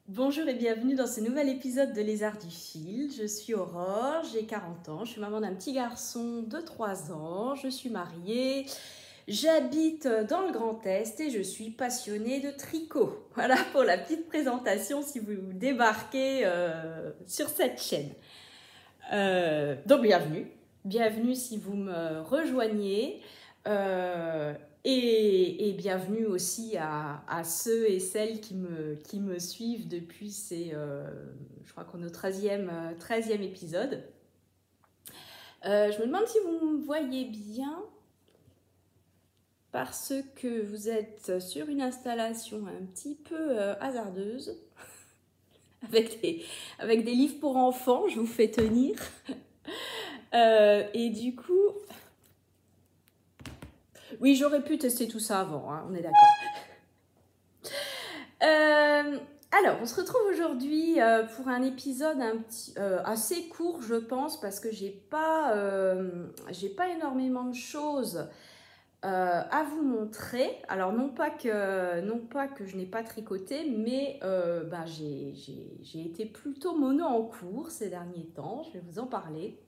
Bonjour et bienvenue dans ce nouvel épisode de Les Arts du Fil. Je suis Aurore, j'ai 40 ans, je suis maman d'un petit garçon de 3 ans, je suis mariée, j'habite dans le Grand Est et je suis passionnée de tricot. Voilà pour la petite présentation si vous débarquez sur cette chaîne. Donc bienvenue si vous me rejoignez. Et bienvenue aussi à ceux et celles qui me suivent depuis je crois qu'on est au 13e épisode. Je me demande si vous me voyez bien parce que vous êtes sur une installation un petit peu hasardeuse avec des livres pour enfants, je vous fais tenir. Et du coup, oui, j'aurais pu tester tout ça avant, hein, on est d'accord. Alors, on se retrouve aujourd'hui pour un épisode assez court, je pense, parce que j'ai pas énormément de choses à vous montrer. Alors, non pas que je n'ai pas tricoté, mais j'ai été plutôt mono en cours ces derniers temps. Je vais vous en parler.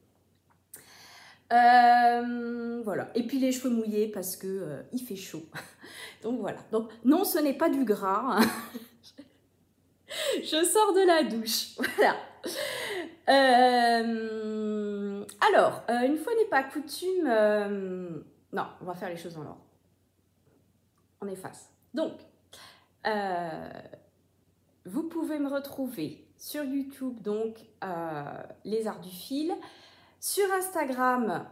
Voilà. Et puis les cheveux mouillés parce que il fait chaud. Donc voilà. Donc non, ce n'est pas du gras. Hein. Je sors de la douche. Voilà. Alors, une fois n'est pas coutume, non, on va faire les choses dans l'ordre. On efface. Donc, vous pouvez me retrouver sur YouTube, donc Les Arts du Fil, sur Instagram,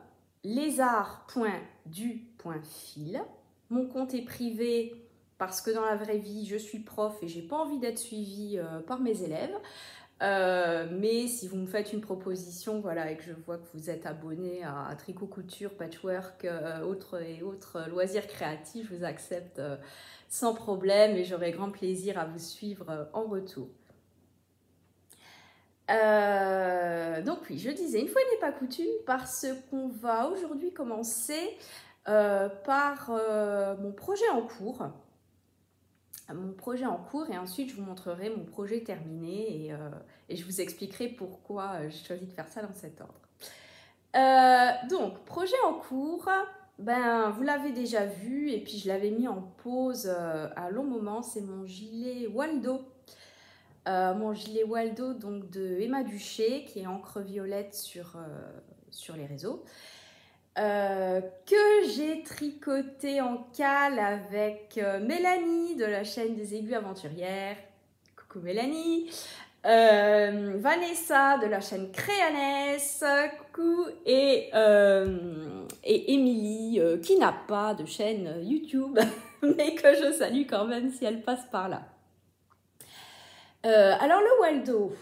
lesarts.du.fil. Mon compte est privé parce que dans la vraie vie, je suis prof et j'ai pas envie d'être suivie par mes élèves. Mais si vous me faites une proposition, voilà, et que je vois que vous êtes abonné à Tricot Couture, Patchwork, autres loisirs créatifs, je vous accepte sans problème et j'aurai grand plaisir à vous suivre en retour. Donc oui, je disais, une fois n'est pas coutume, parce qu'on va aujourd'hui commencer par mon projet en cours. Et ensuite je vous montrerai mon projet terminé et je vous expliquerai pourquoi j'ai choisi de faire ça dans cet ordre. Donc, projet en cours, ben, vous l'avez déjà vu et puis je l'avais mis en pause à un long moment, c'est mon gilet Waldo. Mon gilet Waldo donc de Emma Duché qui est encre violette sur les réseaux. Que j'ai tricoté en cale avec Mélanie de la chaîne des Aiguilles Aventurières. Coucou Mélanie. Vanessa de la chaîne Créanès. Coucou. Et Émilie qui n'a pas de chaîne YouTube mais que je salue quand même si elle passe par là. Alors le Waldo,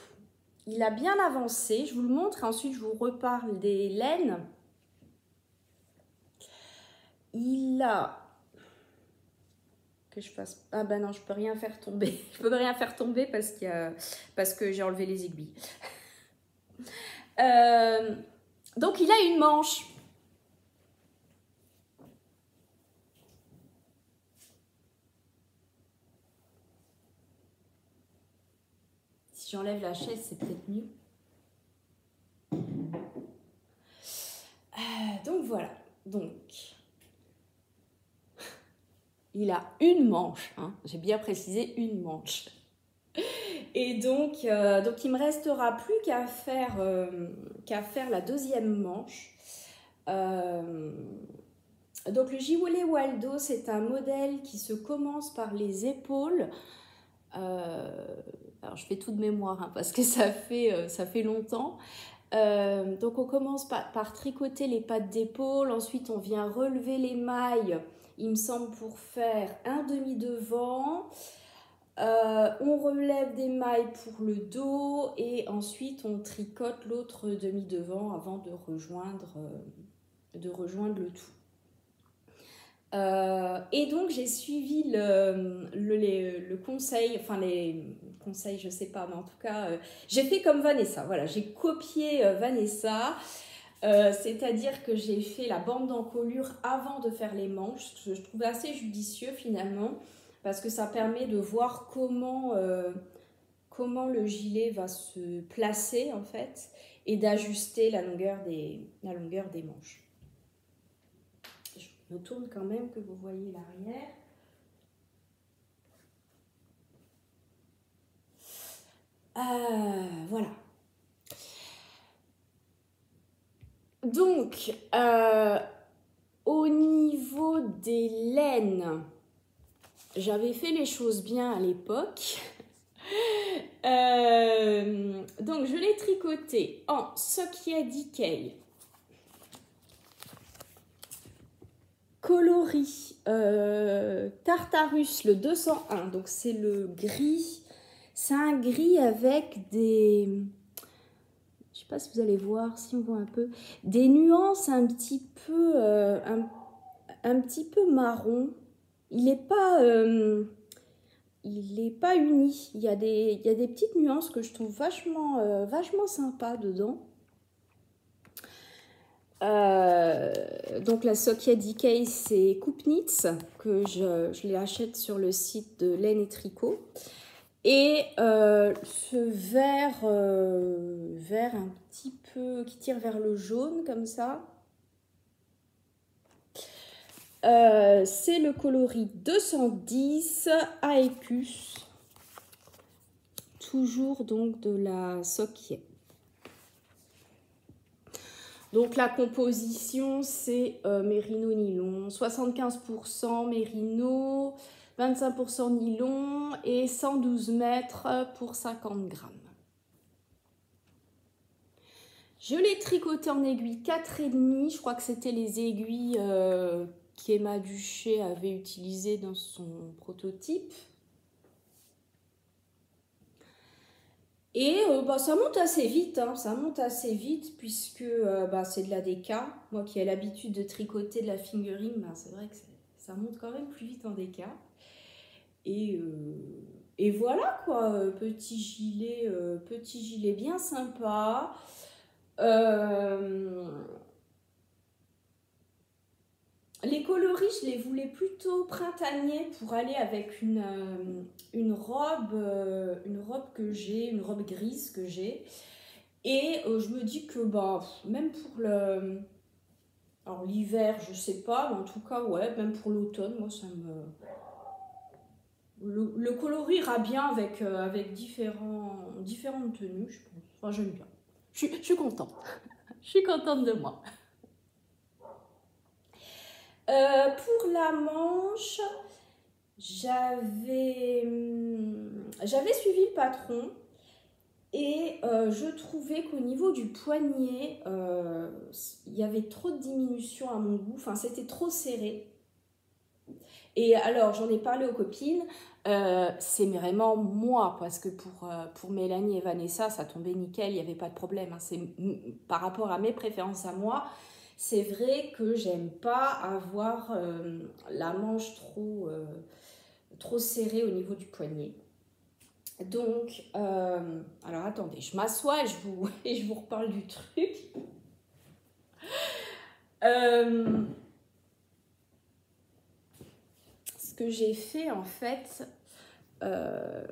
il a bien avancé. Je vous le montre et ensuite je vous reparle des laines. Il a... Que je fasse... Ah ben non, je peux rien faire tomber. Je peux rien faire tomber parce que j'ai enlevé les aiguilles. Donc il a une manche. Si j'enlève la chaise, c'est peut-être mieux. Donc voilà. Donc... Il a une manche, hein. J'ai bien précisé une manche. Et donc il me restera plus qu'à faire la deuxième manche. Donc le gilet Waldo, c'est un modèle qui se commence par les épaules. Alors je fais tout de mémoire hein, parce que ça fait longtemps. Donc on commence par tricoter les pattes d'épaule, ensuite on vient relever les mailles, il me semble pour faire un demi-devant. On relève des mailles pour le dos et ensuite on tricote l'autre demi-devant avant de rejoindre le tout. Et donc j'ai suivi le conseil, enfin les conseils je sais pas, mais en tout cas j'ai fait comme Vanessa, voilà, j'ai copié Vanessa, c'est-à-dire que j'ai fait la bande d'encolure avant de faire les manches, je trouvais assez judicieux finalement, parce que ça permet de voir comment comment le gilet va se placer en fait et d'ajuster la longueur des manches. Je me tourne quand même que vous voyez l'arrière. Voilà. Donc, au niveau des laines, j'avais fait les choses bien à l'époque. Donc, je l'ai tricoté en Sokia Decay, coloris Tartarus le 201. Donc, c'est le gris. C'est un gris avec des... Je sais pas si vous allez voir, si on voit un peu, des nuances un petit peu, un petit peu marron. Il n'est pas uni. Il y a des petites nuances que je trouve vachement sympa dedans. Donc la Sokia Decay, c'est Coupe Knits, que je les achète sur le site de Laine et Tricot. Et ce vert un petit peu qui tire vers le jaune comme ça, c'est le coloris 210 Aecus, toujours donc de la Sokia. Donc la composition, c'est mérino nylon, 75% mérino, 25% nylon et 112 mètres pour 50 grammes. Je l'ai tricoté en aiguille 4,5. Je crois que c'était les aiguilles qu'Emma Duché avait utilisées dans son prototype. Et ça monte assez vite, hein, ça monte assez vite puisque c'est de la DK. Moi qui ai l'habitude de tricoter de la fingering, c'est vrai que ça monte quand même plus vite en DK. Et voilà quoi, petit gilet bien sympa. Les coloris, je les voulais plutôt printaniers pour aller avec une robe que j'ai, une robe grise que j'ai. Et je me dis que même pour alors l'hiver, je sais pas, mais en tout cas, ouais, même pour l'automne, moi ça me... Le coloris ira bien avec différentes tenues, je pense. Enfin, j'aime bien. Je suis contente. Je suis contente de moi. Pour la manche, j'avais suivi le patron et je trouvais qu'au niveau du poignet, il y avait trop de diminution à mon goût. Enfin, c'était trop serré. Et alors, j'en ai parlé aux copines, c'est vraiment moi, parce que pour Mélanie et Vanessa, ça tombait nickel, il n'y avait pas de problème. Hein. C'est par rapport à mes préférences à moi, c'est vrai que j'aime pas avoir la manche trop serrée au niveau du poignet. Donc, alors attendez, je m'assois et je vous reparle du truc. Ce que j'ai fait en fait, en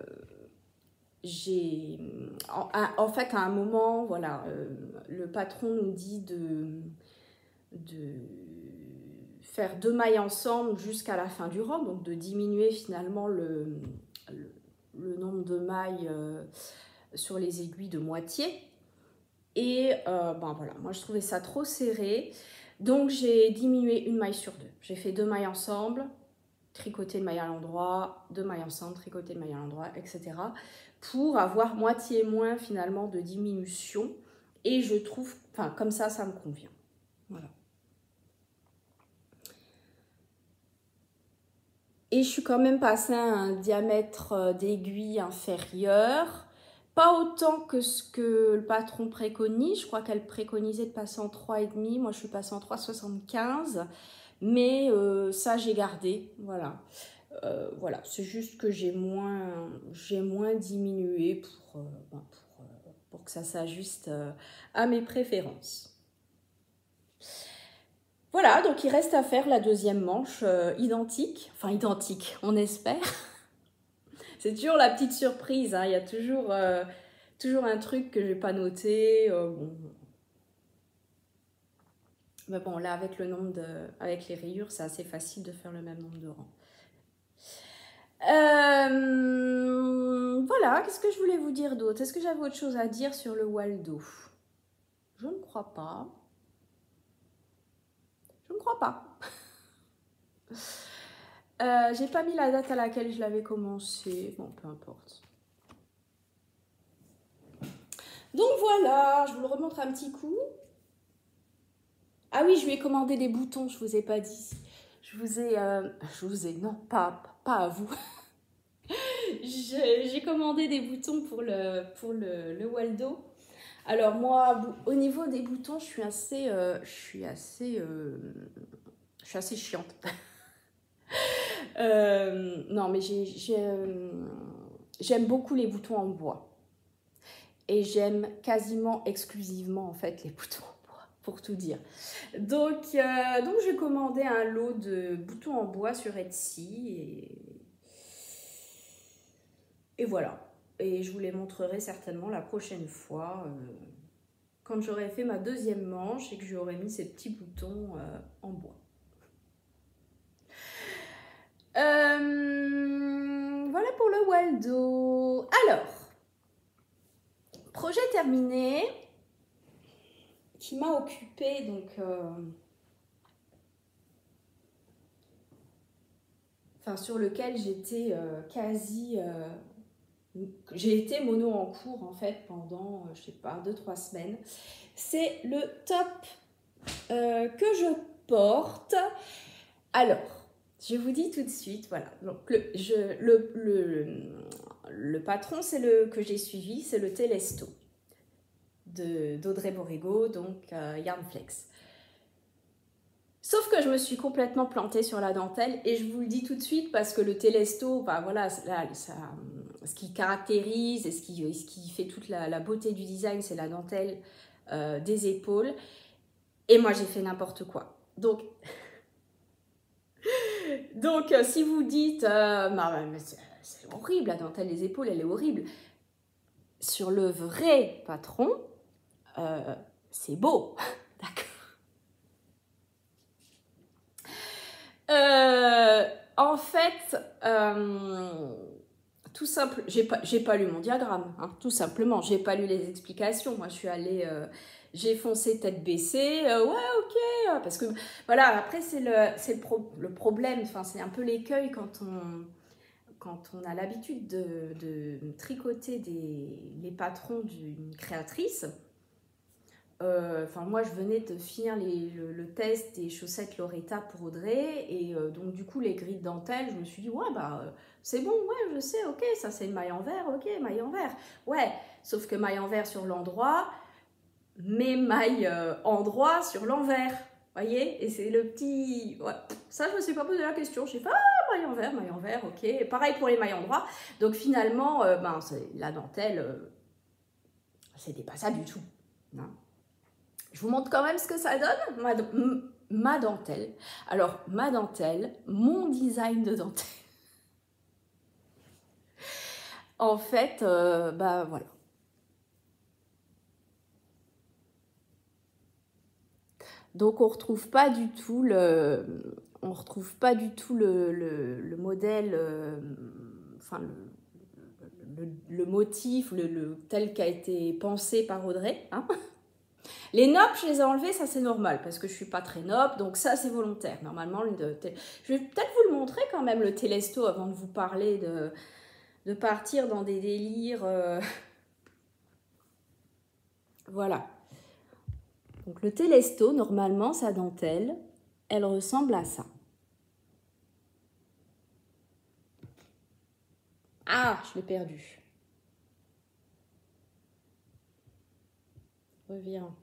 fait à un moment, voilà, le patron nous dit de faire 2 mailles ensemble jusqu'à la fin du robe, donc de diminuer finalement le nombre de mailles sur les aiguilles de moitié. Et voilà, moi je trouvais ça trop serré, donc j'ai diminué une maille sur 2. J'ai fait 2 mailles ensemble, tricoter une maille à l'endroit, 2 mailles ensemble, tricoter une maille à l'endroit, etc. pour avoir moitié moins finalement de diminution. Et je trouve, enfin comme ça me convient. Voilà. Et je suis quand même passée à un diamètre d'aiguille inférieur. Pas autant que ce que le patron préconise. Je crois qu'elle préconisait de passer en 3,5. Moi, je suis passée en 3,75. Mais ça, j'ai gardé. Voilà. Voilà. C'est juste que j'ai moins diminué pour que ça s'ajuste à mes préférences. Voilà, donc il reste à faire la deuxième manche identique. Enfin, identique, on espère. C'est toujours la petite surprise, hein. Il y a toujours un truc que je n'ai pas noté. Bon. Mais bon, là, avec avec les rayures, c'est assez facile de faire le même nombre de rangs. Voilà, qu'est-ce que je voulais vous dire d'autre? Est-ce que j'avais autre chose à dire sur le Waldo? Je ne crois pas. Je ne crois pas. J'ai pas mis la date à laquelle je l'avais commencé. Bon, peu importe. Donc voilà, je vous le remontre un petit coup. Ah oui, je lui ai commandé des boutons, je vous ai pas dit. Je vous ai, non, pas à vous. J'ai commandé des boutons pour le Waldo. Alors moi, au niveau des boutons, je suis assez chiante. Non, mais j'aime beaucoup les boutons en bois. Et j'aime quasiment exclusivement en fait les boutons en bois, pour tout dire. Donc j'ai commandé un lot de boutons en bois sur Etsy et voilà. Et je vous les montrerai certainement la prochaine fois quand j'aurai fait ma deuxième manche et que j'aurai mis ces petits boutons en bois. Voilà pour le Waldo. Alors, projet terminé, qui m'a occupée donc sur lequel j'étais j'ai été mono en cours en fait pendant je sais pas 2-3 semaines. C'est le top que je porte. Alors, je vous dis tout de suite, voilà. Donc le patron que j'ai suivi, c'est le Telesto d'Audrey Borrego, donc Yarnflex. Sauf que je me suis complètement plantée sur la dentelle et je vous le dis tout de suite parce que le Telesto, bah voilà, ce qui caractérise et ce qui fait toute la beauté du design, c'est la dentelle des épaules. Et moi, j'ai fait n'importe quoi. Donc si vous dites, c'est horrible, la dentelle des épaules, elle est horrible. Sur le vrai patron, c'est beau, d'accord. En fait, tout simple, j'ai pas lu mon diagramme, hein, tout simplement, j'ai pas lu les explications. Moi, je suis allée, j'ai foncé tête baissée, ouais, ok, parce que voilà, après c'est le problème, enfin c'est un peu l'écueil quand on a l'habitude de tricoter les patrons d'une créatrice. Moi, je venais de finir le test des chaussettes Loretta pour Audrey. Et donc, du coup, les grilles de dentelle, je me suis dit, ouais, c'est bon, ouais, je sais, ok, ça c'est une maille en verre, ok, maille en verre. Ouais, sauf que maille en verre sur l'endroit, mais maille endroit sur l'envers. Voyez, et c'est le petit... Ouais. Ça, je me suis pas posé la question. J'ai fait, maille en verre, ok. Et pareil pour les mailles endroit. Donc, finalement, la dentelle, c'était pas ça du tout. Non. Je vous montre quand même ce que ça donne, ma dentelle. Alors, ma dentelle, mon design de dentelle. En fait, voilà. Donc, on retrouve pas du tout le modèle, le motif, tel qu'a été pensé par Audrey, hein. Les nopes, je les ai enlevées, ça c'est normal, parce que je suis pas très nope, donc ça c'est volontaire. Normalement, je vais peut-être vous le montrer quand même, le Telesto, avant de vous parler de partir dans des délires. Voilà. Donc le Telesto, normalement, sa dentelle, elle ressemble à ça. Ah, je l'ai perdu. Reviens.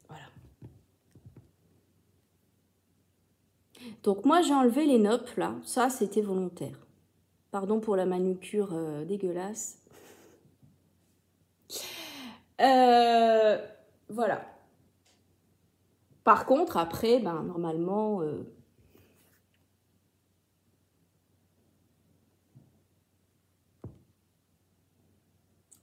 Voilà. Donc moi j'ai enlevé les nopes là, ça c'était volontaire. Pardon pour la manucure dégueulasse. Voilà. Par contre, après, ben, normalement...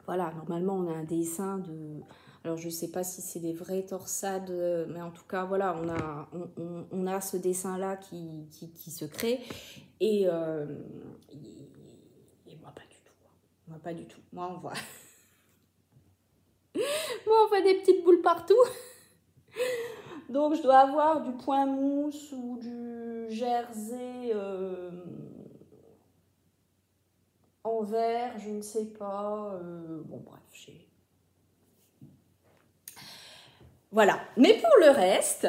voilà, normalement, on a un dessin de... Alors, je ne sais pas si c'est des vraies torsades, mais en tout cas, voilà, on a ce dessin-là qui se crée. Et moi, pas du tout. Moi, pas du tout. Moi, on voit... Moi, on voit des petites boules partout. Donc, je dois avoir du point mousse ou du jersey en verre, je ne sais pas. Bon, bref, j'ai... Voilà. Mais pour le reste,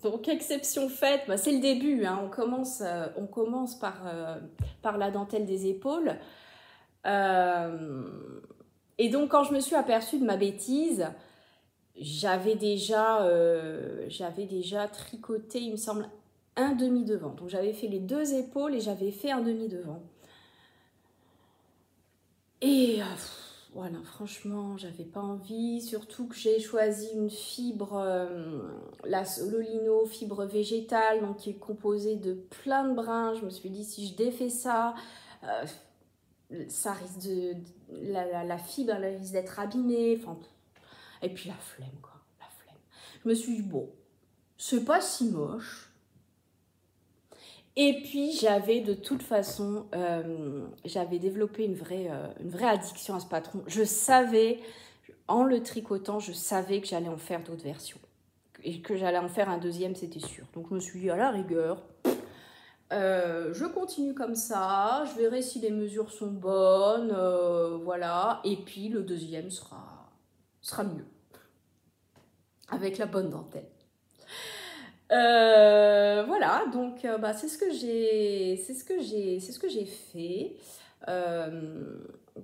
donc exception faite, bah, c'est le début. Hein, on commence par la dentelle des épaules. Et donc, quand je me suis aperçue de ma bêtise, j'avais déjà tricoté, il me semble, un demi-devant. Donc, j'avais fait les 2 épaules et j'avais fait un demi-devant. Et voilà, franchement, j'avais pas envie. Surtout que j'ai choisi une fibre, la Sololino, fibre végétale, donc qui est composée de plein de brins. Je me suis dit, si je défais ça, ça risque la fibre, elle risque d'être abîmée. Enfin, et puis la flemme, quoi. La flemme. Je me suis dit, bon, c'est pas si moche. Et puis, j'avais de toute façon, j'avais développé une vraie addiction à ce patron. Je savais, en le tricotant, je savais que j'allais en faire d'autres versions. Et que j'allais en faire un deuxième, c'était sûr. Donc, je me suis dit, à la rigueur, je continue comme ça. Je verrai si les mesures sont bonnes. Voilà. Et puis, le deuxième sera mieux. Avec la bonne dentelle. Voilà, donc bah, c'est ce que j'ai fait.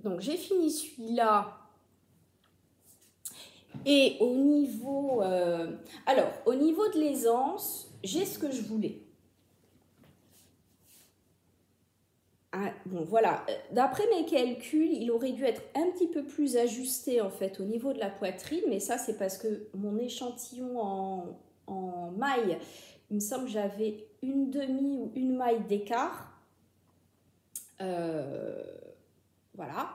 Donc j'ai fini celui-là. Et au niveau de l'aisance, j'ai ce que je voulais. Ah, bon voilà, d'après mes calculs, il aurait dû être un petit peu plus ajusté en fait au niveau de la poitrine, mais ça c'est parce que mon échantillon en maille, il me semble que j'avais une demi ou une maille d'écart. Voilà.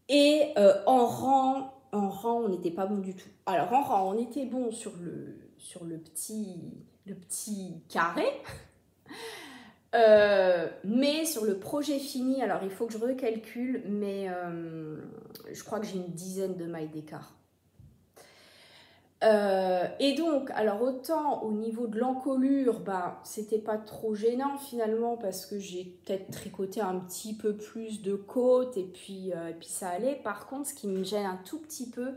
Et en rang, on n'était pas bon du tout. Alors en rang, on était bon sur le petit carré. Mais sur le projet fini, alors il faut que je recalcule, mais je crois que j'ai une dizaine de mailles d'écart. Et donc, alors autant au niveau de l'encolure, bah, c'était pas trop gênant finalement parce que j'ai peut-être tricoté un petit peu plus de côte et puis ça allait. Par contre, ce qui me gêne un tout petit peu,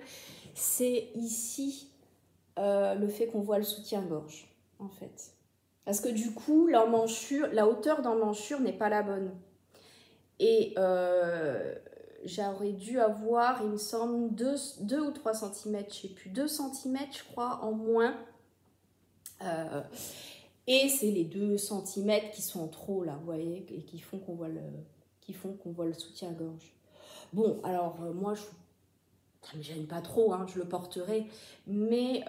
c'est ici le fait qu'on voit le soutien-gorge en fait. Parce que du coup, la hauteur d'emmanchure n'est pas la bonne. Et j'aurais dû avoir, il me semble, 2 ou 3 cm, je ne sais plus, 2 cm, je crois, en moins. Et c'est les 2 cm qui sont en trop, là, vous voyez, et qui font qu'on voit le soutien-gorge. Bon, alors, moi, ça ne me gêne pas trop, hein, je le porterai, mais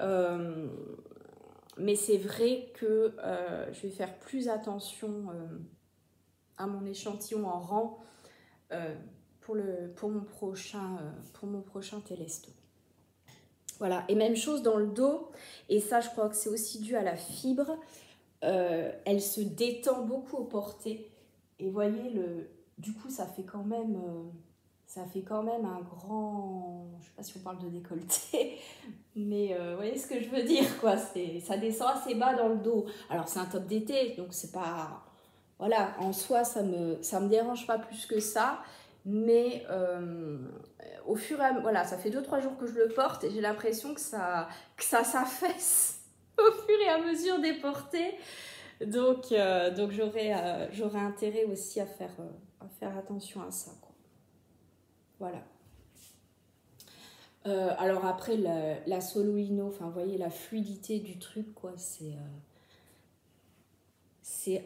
c'est vrai que je vais faire plus attention à mon échantillon en rang pour mon prochain Telesto. Voilà, et même chose dans le dos, et ça je crois que c'est aussi dû à la fibre, elle se détend beaucoup au porté, et vous voyez, du coup ça fait quand même un grand, je sais pas si on parle de décolleté, mais vous voyez ce que je veux dire, quoi, ça descend assez bas dans le dos. Alors c'est un top d'été, donc c'est pas, voilà, en soi ça me dérange pas plus que ça, mais au fur et à mesure, voilà, ça fait 2-3 jours que je le porte et j'ai l'impression que ça s'affaisse au fur et à mesure des portées, donc j'aurais intérêt aussi à faire attention à ça, quoi. Voilà. Alors après, la Sololino, enfin, vous voyez la fluidité du truc, quoi, c'est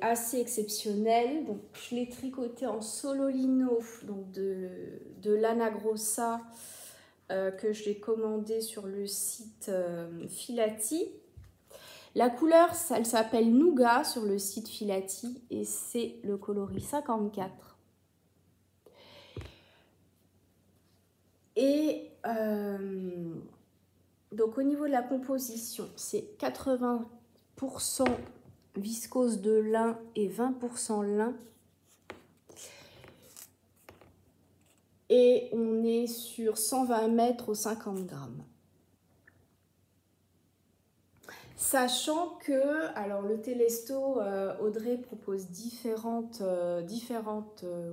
assez exceptionnel. Donc, je l'ai tricoté en Sololino, donc de Lana Grossa, que je l'ai commandé sur le site Filati. La couleur, elle s'appelle Nougat sur le site Filati et c'est le coloris 54. Et donc au niveau de la composition, c'est 80% viscose de lin et 20% lin. Et on est sur 120 mètres au 50 grammes. Sachant que, alors le Telesto, Audrey propose différentes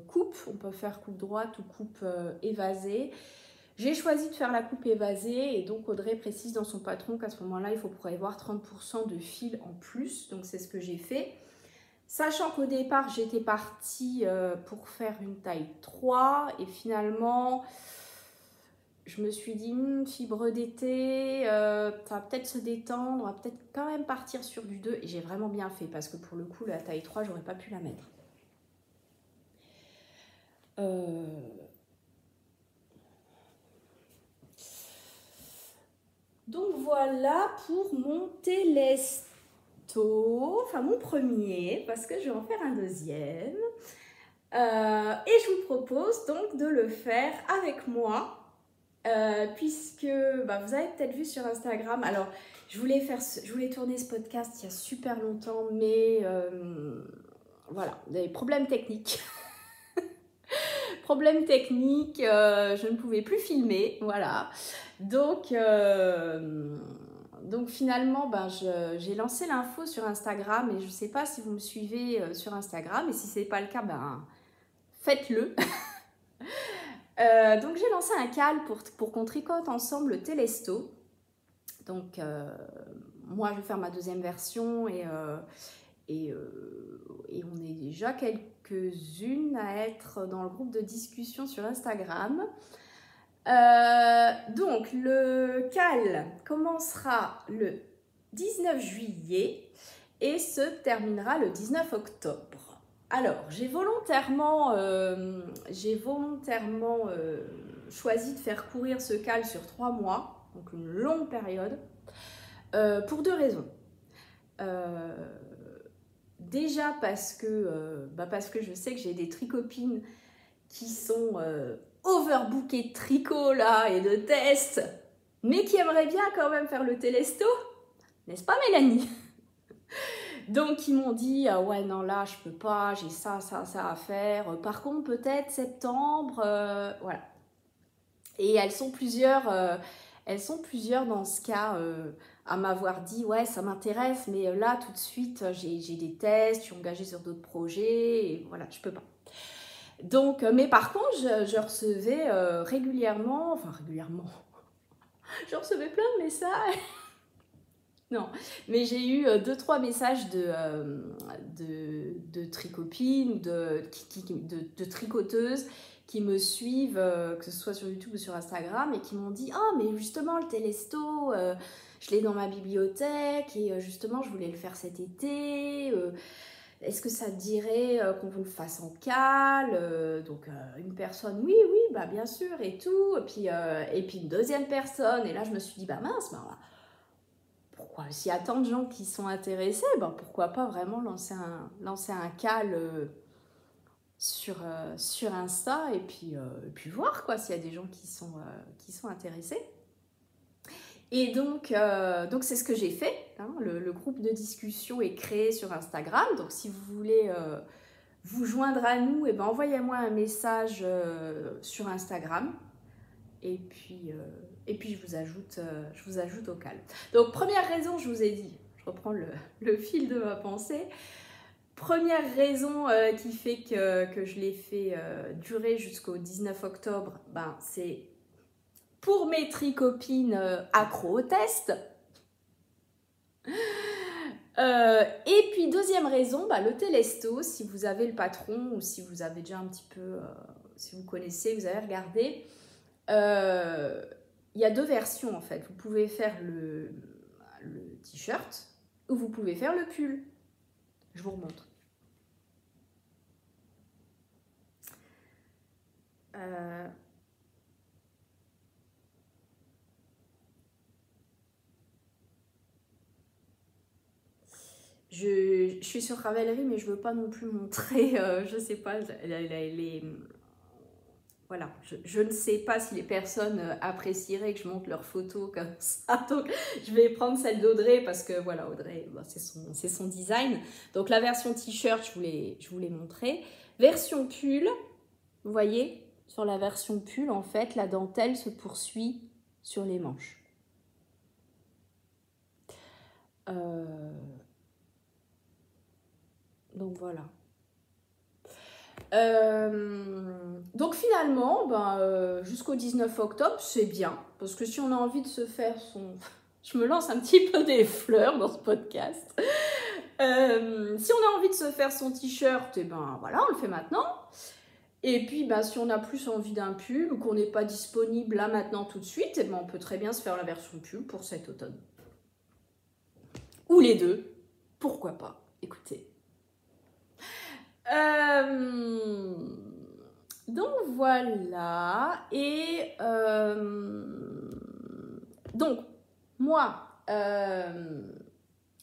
coupes. On peut faire coupe droite ou coupe évasée. J'ai choisi de faire la coupe évasée et donc Audrey précise dans son patron qu'à ce moment-là, il faut prévoir 30% de fil en plus. Donc c'est ce que j'ai fait. Sachant qu'au départ, j'étais partie pour faire une taille 3 et finalement, je me suis dit, fibre d'été, ça va peut-être se détendre, on va peut-être quand même partir sur du 2 et j'ai vraiment bien fait parce que pour le coup, la taille 3, j'aurais pas pu la mettre. Donc voilà pour mon Telesto, enfin mon premier, parce que je vais en faire un deuxième. Et je vous propose donc de le faire avec moi, puisque vous avez peut-être vu sur Instagram, alors je voulais tourner ce podcast il y a super longtemps, mais voilà, des problèmes techniques. Problème technique, je ne pouvais plus filmer, voilà. Donc finalement, j'ai lancé l'info sur Instagram et je ne sais pas si vous me suivez sur Instagram et si ce n'est pas le cas, faites-le. Donc j'ai lancé un call pour qu'on tricote ensemble le Telesto. Donc moi je vais faire ma deuxième version et on est déjà quelques-unes à être dans le groupe de discussion sur Instagram. Donc le call commencera le 19 juillet et se terminera le 19 octobre. Alors j'ai volontairement choisi de faire courir ce call sur 3 mois, donc une longue période, pour 2 raisons. Déjà parce que je sais que j'ai des tricopines qui sont overbookées de tricot là et de tests, mais qui aimeraient bien quand même faire le Telesto, n'est-ce pas Mélanie? Donc ils m'ont dit ouais non là je peux pas, j'ai ça à faire, par contre peut-être septembre, voilà. Et elles sont plusieurs dans ce cas à m'avoir dit ouais ça m'intéresse, mais là tout de suite j'ai des tests, je suis engagée sur d'autres projets et voilà je peux pas. Donc mais par contre je recevais régulièrement, je recevais plein de messages. Non, mais j'ai eu 2-3 messages de tricopines ou de tricoteuses qui me suivent, que ce soit sur YouTube ou sur Instagram, et qui m'ont dit « Ah, mais justement, le Telesto, je l'ai dans ma bibliothèque, et justement, je voulais le faire cet été. Est-ce que ça te dirait qu'on vous le fasse en cale ?» Donc, une personne « Oui, bien sûr, et tout. » Et puis une deuxième personne, et là, je me suis dit « Bah mince, pourquoi s'il y a tant de gens qui sont intéressés, pourquoi pas vraiment lancer un call sur Insta et puis voir quoi s'il y a des gens qui sont intéressés. Et donc c'est ce que j'ai fait, hein. Le groupe de discussion est créé sur Instagram, donc si vous voulez vous joindre à nous, envoyez-moi un message sur Instagram. Et puis je vous ajoute au call. Donc première raison, je vous ai dit, je reprends le fil de ma pensée. Première raison qui fait que je l'ai fait durer jusqu'au 19 octobre, c'est pour mes tricopines accro au test. Et puis deuxième raison, le Telesto, si vous avez le patron ou si vous avez déjà un petit peu, si vous connaissez, vous avez regardé, il y a 2 versions en fait. Vous pouvez faire le t-shirt ou vous pouvez faire le pull. Je vous remontre. Je suis sur Ravelry, mais je veux pas non plus montrer, je sais pas, voilà, je ne sais pas si les personnes apprécieraient que je montre leurs photos comme ça. Donc, je vais prendre celle d'Audrey parce que, voilà, Audrey, bah, c'est son design. Donc, la version t-shirt, je vous l'ai montré. Version pull, vous voyez, sur la version pull, en fait, la dentelle se poursuit sur les manches. Donc, voilà. Donc finalement, ben, jusqu'au 19 octobre, c'est bien. Parce que si on a envie de se faire son... Je me lance un petit peu des fleurs dans ce podcast. Si on a envie de se faire son t-shirt, et ben voilà, on le fait maintenant. Et puis, ben, si on a plus envie d'un pull ou qu'on n'est pas disponible là maintenant tout de suite, et ben, on peut très bien se faire la version pull pour cet automne. Ou les deux, pourquoi pas. Écoutez. Donc voilà, et donc moi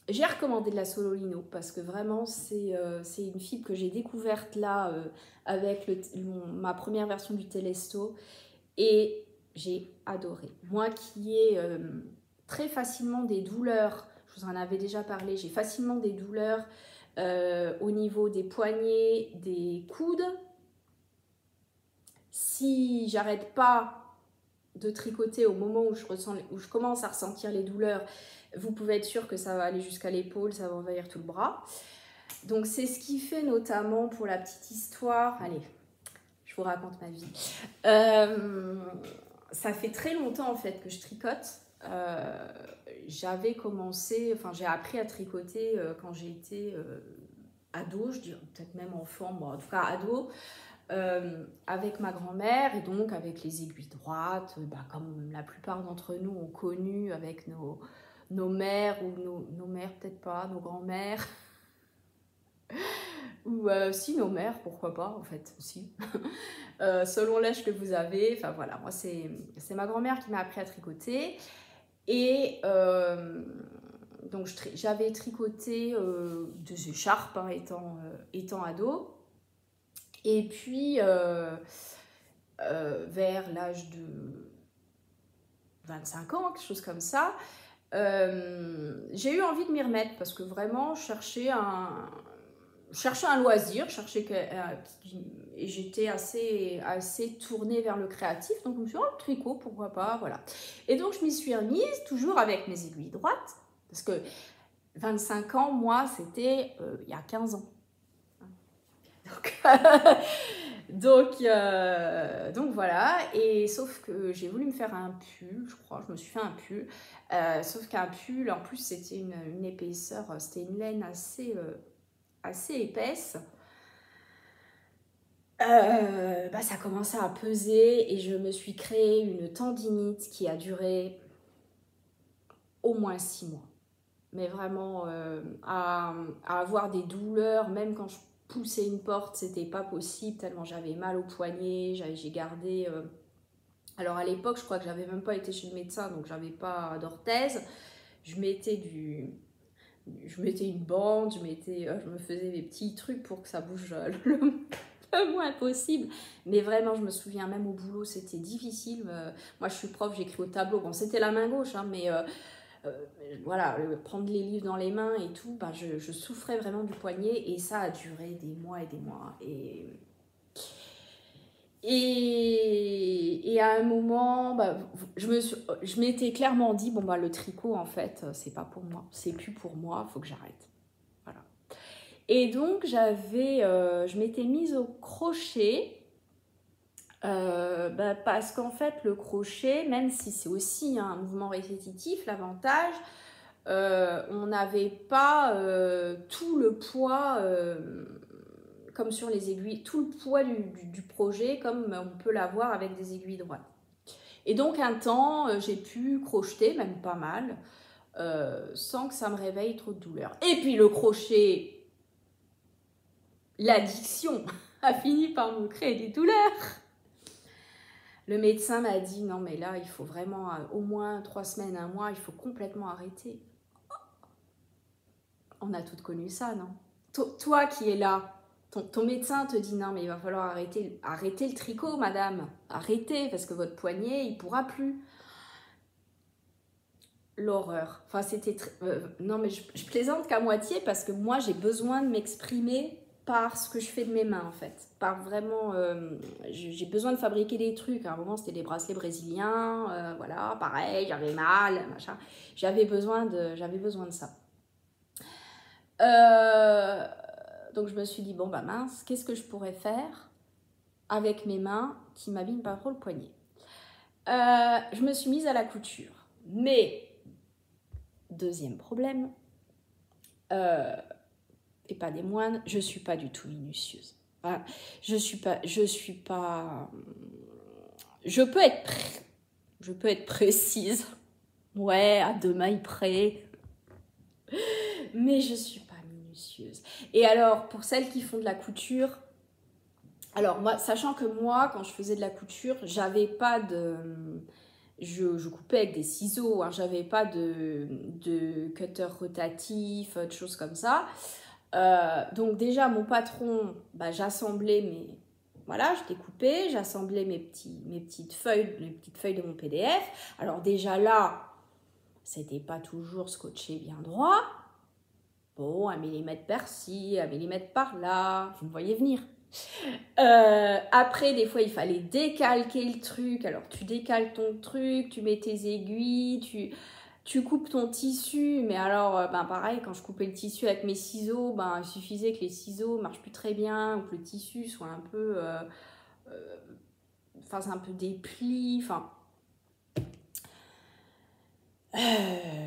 j'ai recommandé de la Sololino parce que vraiment c'est une fibre que j'ai découverte là avec ma première version du Telesto et j'ai adoré. Moi qui ai très facilement des douleurs, je vous en avais déjà parlé, j'ai facilement des douleurs au niveau des poignets, des coudes. Si j'arrête pas de tricoter au moment où je commence à ressentir les douleurs, vous pouvez être sûr que ça va aller jusqu'à l'épaule, ça va envahir tout le bras. Donc c'est ce qui fait notamment pour la petite histoire, allez, je vous raconte ma vie. Ça fait très longtemps en fait que je tricote. J'avais commencé, enfin j'ai appris à tricoter quand j'ai été ado, je dirais peut-être même enfant, bon, en tout cas ado. Avec ma grand-mère et donc avec les aiguilles droites, comme la plupart d'entre nous ont connu avec nos mères ou nos mères, peut-être pas, nos grands-mères. Ou si nos mères, pourquoi pas en fait, si. Selon l'âge que vous avez, enfin voilà, moi c'est ma grand-mère qui m'a appris à tricoter. Et donc j'avais tricoté des écharpes hein, étant ado. Et puis, vers l'âge de 25 ans, quelque chose comme ça, j'ai eu envie de m'y remettre parce que vraiment, je cherchais un loisir, et j'étais assez tournée vers le créatif. Donc, je me suis dit, oh, le tricot, pourquoi pas, voilà. Et donc, je m'y suis remise, toujours avec mes aiguilles droites, parce que 25 ans, moi, c'était il y a 15 ans. Donc, donc voilà, et sauf que j'ai voulu me faire un pull, je crois, je me suis fait un pull, sauf qu'un pull, en plus c'était une épaisseur, c'était une laine assez épaisse, ça commençait à peser et je me suis créé une tendinite qui a duré au moins 6 mois. Mais vraiment, à avoir des douleurs, même quand je poussais une porte, c'était pas possible, tellement j'avais mal au poignet, j'ai gardé... alors à l'époque, je crois que j'avais même pas été chez le médecin, donc j'avais pas d'orthèse. Je mettais une bande, je me faisais des petits trucs pour que ça bouge le moins possible. Mais vraiment, je me souviens, même au boulot, c'était difficile. Moi, je suis prof, j'écris au tableau. Bon, c'était la main gauche, hein, mais... voilà, prendre les livres dans les mains et tout, je souffrais vraiment du poignet et ça a duré des mois et des mois. Et à un moment, je m'étais clairement dit, bon, le tricot, en fait, c'est pas pour moi, c'est plus pour moi, il faut que j'arrête. Voilà. Et donc, je m'étais mise au crochet. Parce qu'en fait le crochet, même si c'est aussi un mouvement répétitif, l'avantage, on n'avait pas tout le poids comme sur les aiguilles, tout le poids du projet comme on peut l'avoir avec des aiguilles droites. Et donc un temps j'ai pu crocheter, même pas mal, sans que ça me réveille trop de douleur. Et puis le crochet, l'addiction a fini par me créer des douleurs. Le médecin m'a dit, non mais là, il faut vraiment au moins 3 semaines, 1 mois, il faut complètement arrêter. On a toutes connu ça, non? Toi qui es là, ton médecin te dit non mais il va falloir arrêter le tricot, madame. Arrêtez, parce que votre poignet, il pourra plus. L'horreur. Enfin, c'était... non mais je plaisante qu'à moitié, parce que moi, j'ai besoin de m'exprimer par ce que je fais de mes mains, en fait. Par vraiment... j'ai besoin de fabriquer des trucs. À un moment, c'était des bracelets brésiliens. Voilà, pareil, j'avais mal, machin. J'avais besoin de ça. Donc je me suis dit, bon bah mince, qu'est-ce que je pourrais faire avec mes mains qui m'abîment pas trop le poignet? Je me suis mise à la couture. Mais, deuxième problème, et pas des moindres, je suis pas du tout minutieuse. Voilà. Je peux être précise. Ouais, à 2 mailles près. Mais je suis pas minutieuse. Et alors, pour celles qui font de la couture, alors moi, sachant que moi, quand je faisais de la couture, j'avais pas de... Je coupais avec des ciseaux, hein, j'avais pas de cutter rotatif, de choses comme ça. Donc déjà, mon patron, bah, j'assemblais mes... Voilà, je découpais, j'assemblais mes petites feuilles de mon PDF. Alors déjà là, c'était pas toujours scotché bien droit. Bon, 1 millimètre par-ci, 1 millimètre par-là, vous me voyez venir. Après, des fois, il fallait décalquer le truc. Alors, tu décales ton truc, tu mets tes aiguilles, tu coupes ton tissu. Mais alors, ben, pareil, quand je coupais le tissu avec mes ciseaux, ben, il suffisait que les ciseaux marchent plus très bien ou que le tissu soit un peu... fasse un peu des plis. Enfin...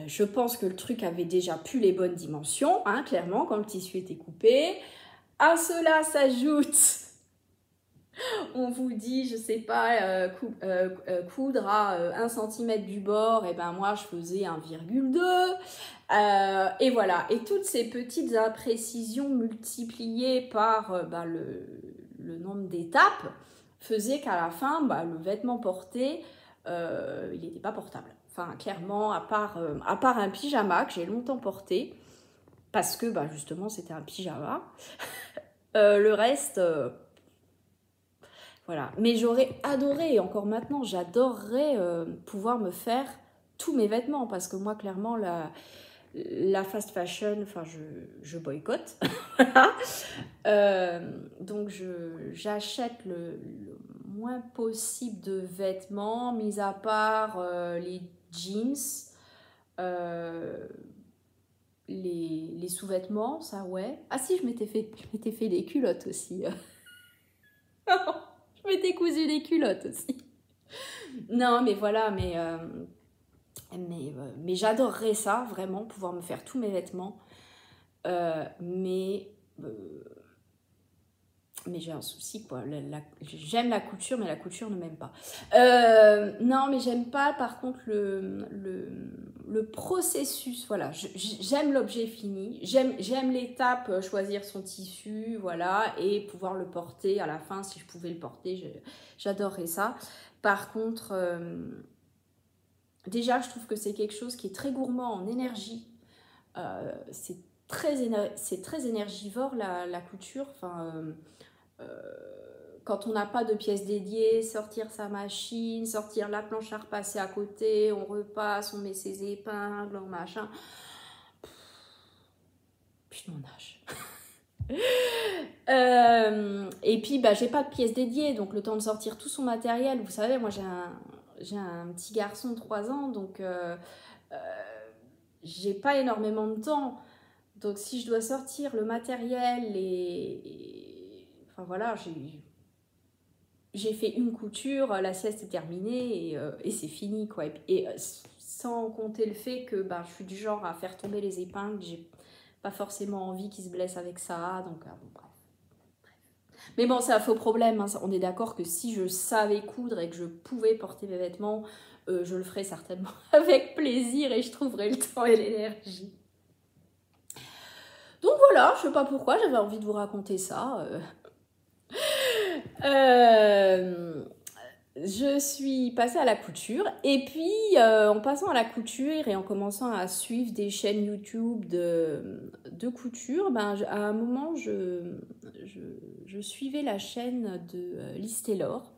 je pense que le truc avait déjà plus les bonnes dimensions, hein, clairement, quand le tissu était coupé. À cela s'ajoute, on vous dit, je sais pas, coudre à 1 cm du bord, et ben moi je faisais 1,2. Et voilà, et toutes ces petites imprécisions multipliées par ben, le nombre d'étapes faisaient qu'à la fin, ben, le vêtement porté, il n'était pas portable. Enfin, clairement, à part un pyjama que j'ai longtemps porté, parce que bah, justement c'était un pyjama. Le reste, voilà. Mais j'aurais adoré, et encore maintenant, j'adorerais pouvoir me faire tous mes vêtements, parce que moi, clairement, la fast fashion, enfin, je boycotte. Donc, j'achète le moins possible de vêtements, mis à part les jeans, les sous-vêtements, ça ouais. Ah si, je m'étais fait des culottes aussi. Je m'étais cousu des culottes aussi. Non, mais voilà, mais j'adorerais ça, vraiment, pouvoir me faire tous mes vêtements. Mais j'ai un souci, quoi. J'aime la couture, mais la couture ne m'aime pas. Non, mais j'aime pas, par contre, le processus. Voilà, j'aime l'objet fini. J'aime l'étape, choisir son tissu, voilà, et pouvoir le porter à la fin. Si je pouvais le porter, j'adorerais ça. Par contre, déjà, je trouve que c'est quelque chose qui est très gourmand en énergie. C'est très énergivore, la couture. Enfin... quand on n'a pas de pièces dédiées, sortir sa machine, sortir la planche à repasser à côté, on repasse, on met ses épingles, machin. Puis de mon âge. Et puis, bah, j'ai pas de pièces dédiées, donc le temps de sortir tout son matériel. Vous savez, moi, j'ai un petit garçon de 3 ans, donc j'ai pas énormément de temps. Donc, si je dois sortir le matériel enfin voilà, j'ai fait une couture, la sieste est terminée et c'est fini, quoi. Et sans compter le fait que bah, je suis du genre à faire tomber les épingles, j'ai pas forcément envie qu'ils se blessent avec ça, donc bon, bref. Mais bon, c'est un faux problème, hein. On est d'accord que si je savais coudre et que je pouvais porter mes vêtements, je le ferais certainement avec plaisir et je trouverais le temps et l'énergie. Donc voilà, je sais pas pourquoi, j'avais envie de vous raconter ça. je suis passée à la couture et puis en passant à la couture et en commençant à suivre des chaînes YouTube de couture, ben, à un moment, je suivais la chaîne de Liz Taylor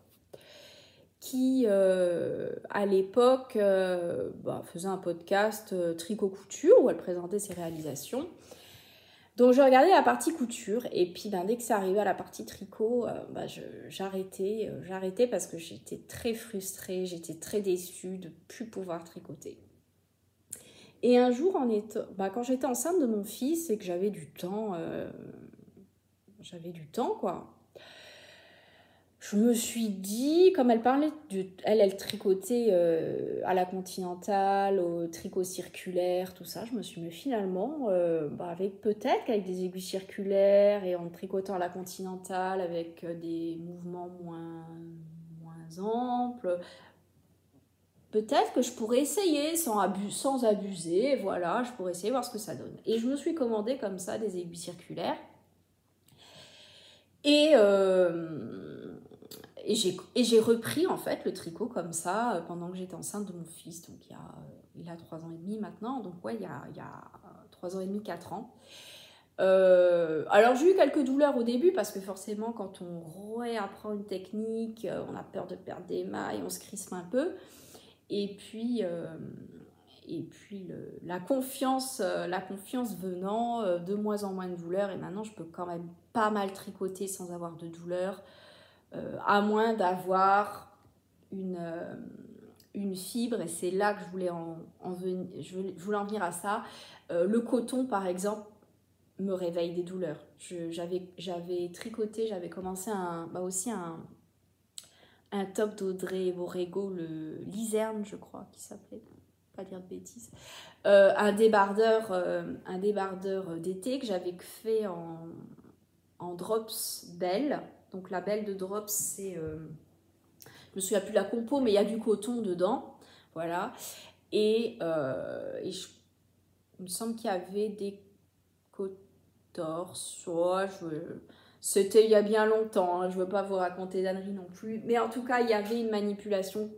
qui, à l'époque, faisait un podcast tricot-couture où elle présentait ses réalisations. Donc, je regardais la partie couture et puis dès que ça arrivait à la partie tricot, j'arrêtais parce que j'étais très frustrée, j'étais très déçue de ne plus pouvoir tricoter. Et un jour, quand j'étais enceinte de mon fils et que j'avais du temps quoi. Je me suis dit, comme elle parlait, elle tricotait à la continentale, au tricot circulaire, tout ça, je me suis dit, mais finalement, peut-être qu'avec des aiguilles circulaires et en tricotant à la continentale, avec des mouvements moins amples, peut-être que je pourrais essayer sans abuser, voilà, je pourrais essayer voir ce que ça donne. Et je me suis commandé comme ça des aiguilles circulaires. Et j'ai repris en fait le tricot comme ça pendant que j'étais enceinte de mon fils. Donc il a 3 ans et demi maintenant. Donc ouais, il y a 3 ans et demi, 4 ans. Alors j'ai eu quelques douleurs au début parce que forcément quand on réapprend une technique, on a peur de perdre des mailles, on se crispe un peu. Et puis la confiance venant, de moins en moins de douleurs. Et maintenant je peux quand même pas mal tricoter sans avoir de douleurs. À moins d'avoir une fibre, et c'est là que je voulais en venir à ça. Le coton, par exemple, me réveille des douleurs. J'avais tricoté, j'avais commencé aussi un top d'Audrey Borrego, le Lizerne, je crois, qui s'appelait, pas dire de bêtises. Un débardeur d'été que j'avais fait en drops belle. Donc la belle de drops, c'est... je me souviens plus de la compo, mais il y a du coton dedans. Voilà. Et il me semble qu'il y avait des cotorses. C'était il y a bien longtemps. Hein, je ne veux pas vous raconter d'âneries non plus. Mais en tout cas, il y avait une manipulation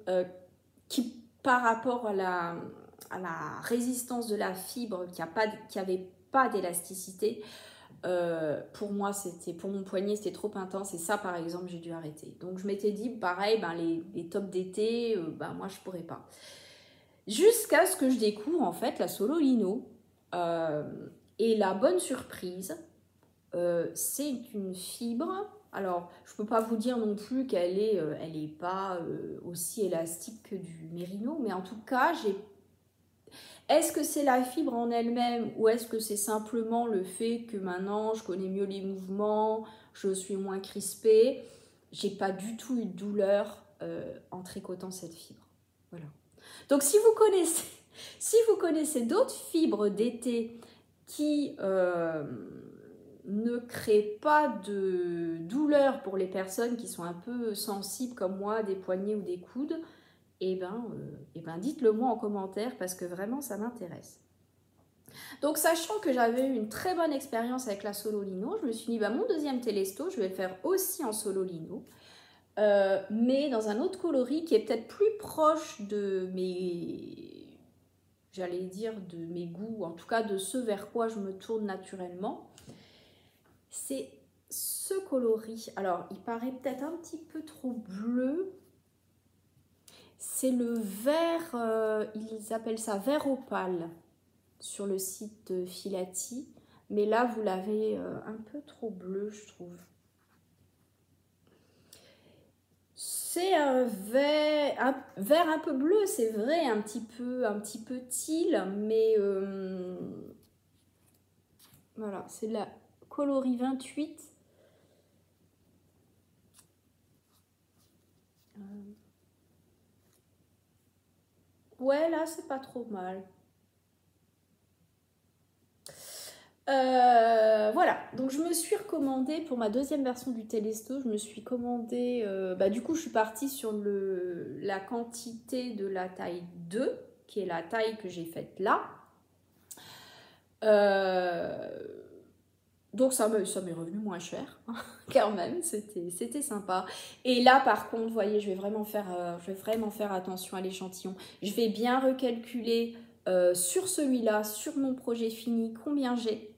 qui, par rapport à la résistance de la fibre, qui n'avait pas d'élasticité, pour moi, pour mon poignet, c'était trop intense. Et ça, par exemple, j'ai dû arrêter. Donc, je m'étais dit, pareil, les tops d'été, moi, je pourrais pas. Jusqu'à ce que je découvre, en fait, la Solo Lino. Et la bonne surprise, c'est une fibre. Alors, je ne peux pas vous dire non plus qu'elle est pas aussi élastique que du mérino. Mais en tout cas, est-ce que c'est la fibre en elle-même ou est-ce que c'est simplement le fait que maintenant je connais mieux les mouvements, je suis moins crispée? J'ai pas du tout eu de douleur en tricotant cette fibre. Voilà. Donc si vous connaissez d'autres fibres d'été qui ne créent pas de douleur pour les personnes qui sont un peu sensibles comme moi, des poignets ou des coudes, eh ben dites-le moi en commentaire parce que vraiment ça m'intéresse. Donc sachant que j'avais eu une très bonne expérience avec la Solo Lino, je me suis dit mon deuxième télesto, je vais le faire aussi en Solo Lino, mais dans un autre coloris qui est peut-être plus proche de de mes goûts, en tout cas de ce vers quoi je me tourne naturellement. C'est ce coloris. Alors il paraît peut-être un petit peu trop bleu. C'est le vert, ils appellent ça vert opale sur le site de Filati. Mais là, vous l'avez un peu trop bleu, je trouve. C'est un vert un peu bleu, c'est vrai, un petit peu teal, mais voilà, c'est la coloris 28. Ouais, là, c'est pas trop mal. Voilà, donc je me suis recommandée pour ma deuxième version du Télesto, je me suis commandée, du coup je suis partie sur la quantité de la taille 2, qui est la taille que j'ai faite là. Donc ça m'est revenu moins cher, quand même, c'était sympa. Et là, par contre, vous voyez, je vais vraiment faire attention à l'échantillon. Je vais bien recalculer sur celui-là, sur mon projet fini, combien j'ai.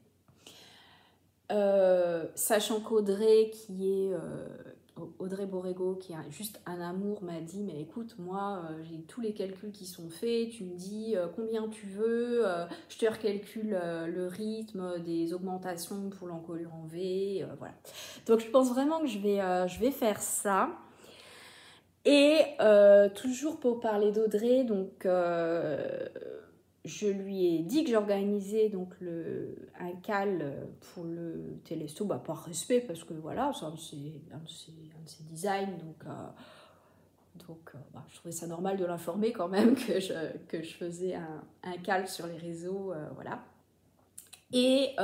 Sachant qu'Audrey, Audrey Borrego, qui est juste un amour, m'a dit, mais écoute, moi, j'ai tous les calculs qui sont faits, tu me dis combien tu veux, je te recalcule le rythme des augmentations pour l'encolure en V, voilà. Donc, je pense vraiment que je vais faire ça. Et toujours pour parler d'Audrey, donc je lui ai dit que j'organisais donc un cal pour le Télésto, par respect, parce que voilà, c'est un de ses designs, donc je trouvais ça normal de l'informer quand même que je faisais un cal sur les réseaux, voilà. Et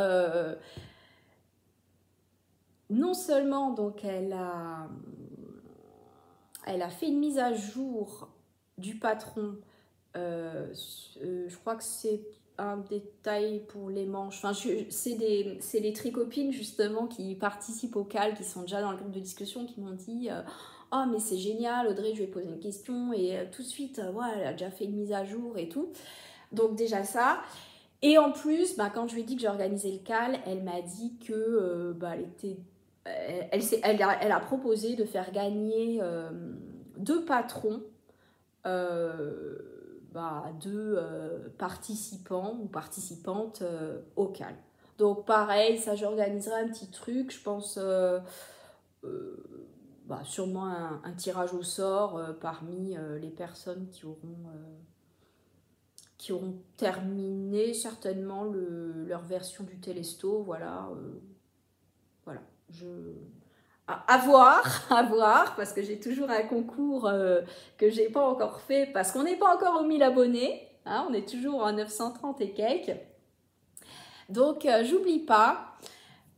non seulement donc elle a fait une mise à jour du patron. Je crois que c'est un détail pour les manches. Enfin, c'est les tricopines justement qui participent au cal, qui sont déjà dans le groupe de discussion, qui m'ont dit oh mais c'est génial Audrey, je vais poser une question, et tout de suite ouais, elle a déjà fait une mise à jour et tout. Donc déjà ça. Et en plus, quand je lui ai dit que j'ai organisé le cal, elle m'a dit que elle a proposé de faire gagner 2 patrons, deux participants ou participantes au cal. Donc pareil, ça j'organiserai un petit truc, je pense sûrement un tirage au sort parmi les personnes qui auront terminé certainement leur version du Télésto, voilà. Voilà, à voir, parce que j'ai toujours un concours que j'ai pas encore fait, parce qu'on n'est pas encore aux 1000 abonnés, hein, on est toujours à 930 et quelques. Donc, j'oublie pas,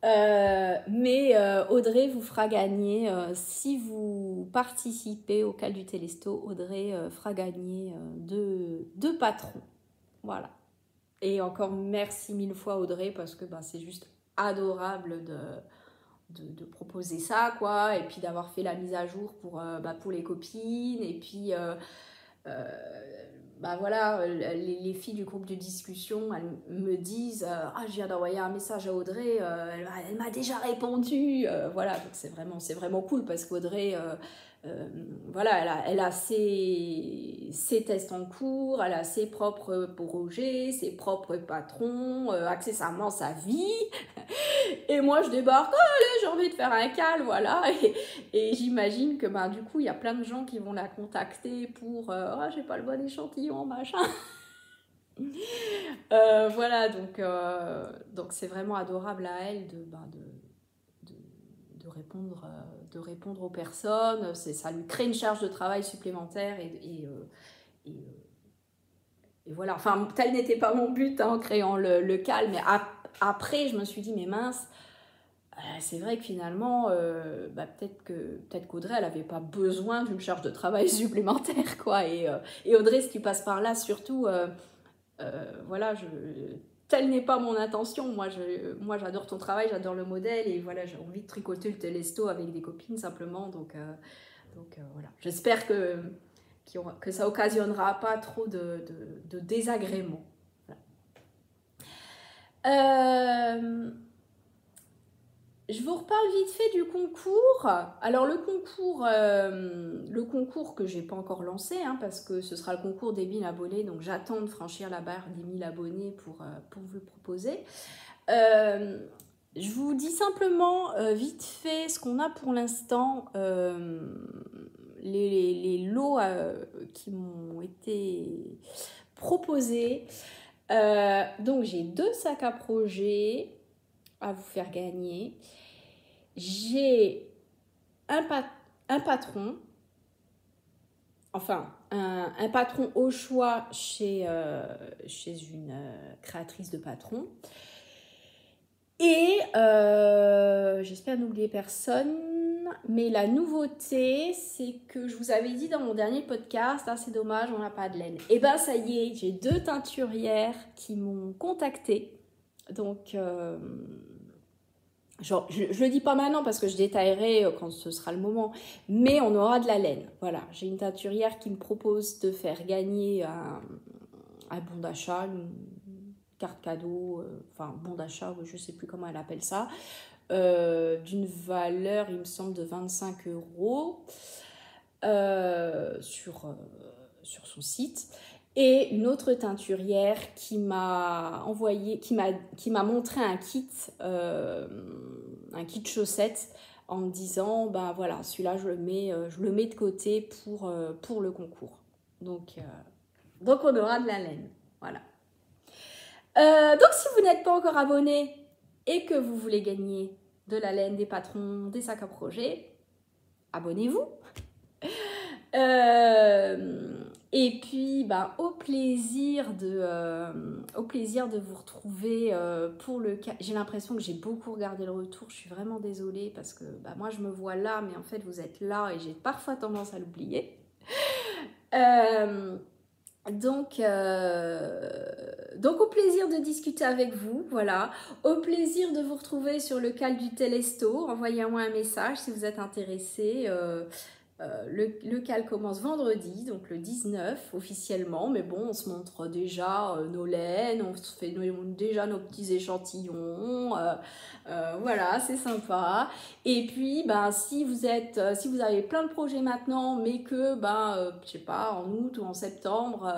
mais Audrey vous fera gagner, si vous participez au cal du Télésto, Audrey fera gagner deux patrons. Voilà. Et encore merci 1000 fois Audrey, parce que c'est juste adorable de proposer ça, quoi, et puis d'avoir fait la mise à jour pour les copines, et puis voilà, les filles du groupe de discussion, elles me disent je viens d'envoyer un message à Audrey, elle m'a déjà répondu, voilà, donc c'est vraiment cool, parce qu'Audrey voilà, elle a ses tests en cours, elle a ses propres projets, ses propres patrons, accessoirement sa vie. Et moi, je débarque, allez, j'ai envie de faire un cal, voilà. Et j'imagine que du coup, il y a plein de gens qui vont la contacter pour j'ai pas le bon échantillon, machin. Voilà, donc c'est vraiment adorable à elle de répondre aux personnes. Ça lui crée une charge de travail supplémentaire et voilà. Enfin, tel n'était pas mon but en créant le cal, mais après, je me suis dit, mais mince, c'est vrai que finalement, peut-être qu'Audrey, elle n'avait pas besoin d'une charge de travail supplémentaire, quoi. Et Audrey, si tu passes par là, surtout, voilà, telle n'est pas mon intention. Moi, j'adore ton travail, j'adore le modèle, et voilà, j'ai envie de tricoter le Télésto avec des copines, simplement. Donc voilà, j'espère que ça occasionnera pas trop de désagréments. Voilà. Je vous reparle vite fait du concours. Alors le concours que j'ai pas encore lancé, hein, parce que ce sera le concours des 1000 abonnés, donc j'attends de franchir la barre des 1000 abonnés pour vous le proposer. Je vous dis simplement vite fait ce qu'on a pour l'instant, les lots qui m'ont été proposés. Donc j'ai 2 sacs à projet à vous faire gagner. J'ai un patron, enfin un patron au choix chez une créatrice de patrons. Et j'espère n'oublier personne, mais la nouveauté, c'est que je vous avais dit dans mon dernier podcast, c'est dommage, on n'a pas de laine. Et ben ça y est, j'ai 2 teinturières qui m'ont contactée. Donc Genre, je le dis pas maintenant parce que je détaillerai quand ce sera le moment, mais on aura de la laine. Voilà, j'ai une teinturière qui me propose de faire gagner un bon d'achat, une carte cadeau, enfin bon d'achat, je sais plus comment elle appelle ça, d'une valeur, il me semble, de 25 euros sur son site. Et une autre teinturière qui m'a envoyé, qui m'a montré un kit chaussettes en me disant, ben voilà, celui-là je le mets de côté pour le concours. Donc on aura de la laine, voilà. Donc si vous n'êtes pas encore abonné et que vous voulez gagner de la laine, des patrons, des sacs à projet, abonnez-vous. Et puis, ben, au plaisir de vous retrouver pour le cas. J'ai l'impression que j'ai beaucoup regardé le retour. Je suis vraiment désolée parce que moi, je me vois là, mais en fait, vous êtes là et j'ai parfois tendance à l'oublier. Donc, au plaisir de discuter avec vous, voilà. Au plaisir de vous retrouver sur le cal du Télésto. Envoyez-moi un message si vous êtes intéressé. Le cal commence vendredi, donc le 19 officiellement, mais bon, on se montre déjà nos laines, on se fait déjà nos petits échantillons, voilà, c'est sympa. Et puis, si vous avez plein de projets maintenant, mais que, je sais pas, en août ou en septembre,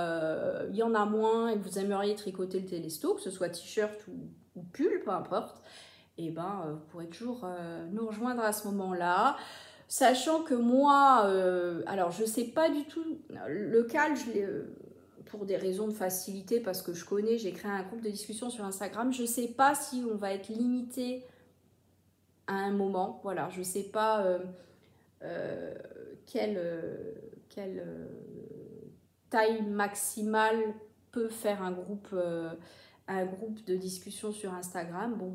il y en a moins et que vous aimeriez tricoter le Télésto, que ce soit t-shirt ou pull, peu importe, et vous pourrez toujours nous rejoindre à ce moment-là. Sachant que moi, alors je sais pas du tout, le cal, je l'ai, pour des raisons de facilité, parce que je connais, j'ai créé un groupe de discussion sur Instagram, je sais pas si on va être limité à un moment, voilà, je sais pas quelle taille maximale peut faire un groupe de discussion sur Instagram. Bon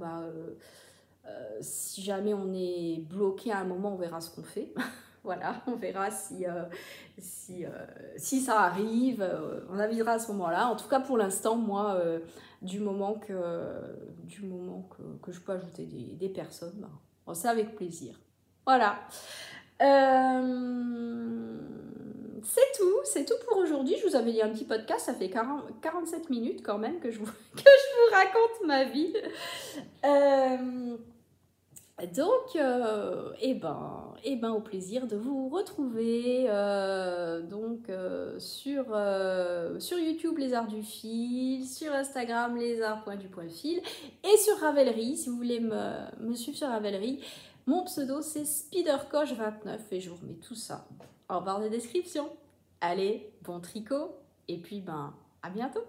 si jamais on est bloqué à un moment, on verra ce qu'on fait. Voilà, on verra si ça arrive, on avisera à ce moment-là. En tout cas, pour l'instant, moi, du moment que je peux ajouter des personnes, c'est avec plaisir. Voilà. C'est tout pour aujourd'hui. Je vous avais dit un petit podcast, ça fait 47 minutes quand même que je vous raconte ma vie. Donc, au plaisir de vous retrouver sur YouTube Les Arts du Fil, sur Instagram lesarts.du.fil et sur Ravelry, si vous voulez me suivre sur Ravelry. Mon pseudo c'est Spidercoche29 et je vous remets tout ça en barre de description. Allez, bon tricot et puis à bientôt.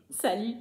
Salut!